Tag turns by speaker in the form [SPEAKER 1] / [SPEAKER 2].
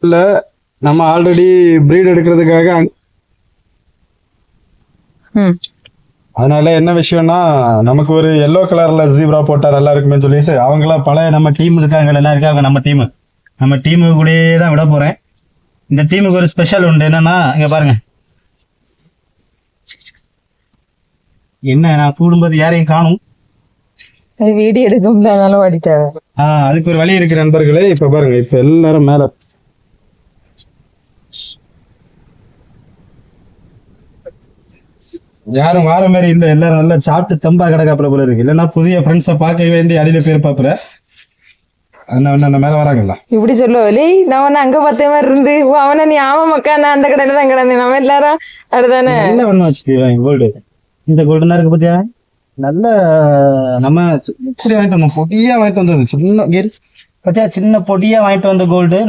[SPEAKER 1] இல்ல நம்ம already breed எடுக்கிறதுக்காக
[SPEAKER 2] ம்
[SPEAKER 1] அதனால என்ன விஷயம்னா நமக்கு ஒரு எல்லோ கலர்ல ஜீப்ரா போட்டா நல்லா இருக்குமே சொல்லிட்டு அவங்களாம் பழைய நம்ம டீம் இருக்காங்க எல்லாம் இருக்காங்க நம்ம டீமு கூடயே தான் விட போறேன். இந்த டீமுக்கு ஒரு ஸ்பெஷல் உண்டு. என்னன்னா இங்க பாருங்க, என்ன நான் கூடும்போது யாரையும் காணும்.
[SPEAKER 2] அது வீடியோ எடுக்க முடியாதனால ஓடிட்டாங்க.
[SPEAKER 1] அதுக்கு ஒரு வழி இருக்கு நண்பர்களே. இப்ப பாருங்க, இப்ப எல்லாரும் மேல யாரும் வார மாதிரி இல்ல, எல்லாரும் நல்லா சாப்பிட்டு தெம்பா கிடக்காப்புல போல இருக்கு. இல்லைன்னா புதிய ஃப்ரெண்ட்ஸை பார்க்க வேண்டி அடியில பேர் பாப்புற அண்ணன் மேல வராங்களா
[SPEAKER 2] இப்படி சொல்லுவலி நான் வந்து அங்க பார்த்த மாதிரி இருந்து அவனை நீ ஆமா மக்கா நான் அந்த கடையில தான் கிடந்தேன் நம்ம எல்லாரும் அடுதானே
[SPEAKER 1] நல்ல வண்ணம் வச்சுக்கேன். கோல்டு இந்த கோல்டுனா இருக்கு பாத்தியா, நல்ல நம்ம இப்படி வாங்கிட்டு வந்தோம், பொடியா வாங்கிட்டு வந்தது. சின்ன பாத்தியா, சின்ன பொடியா வாங்கிட்டு வந்த கோல்டு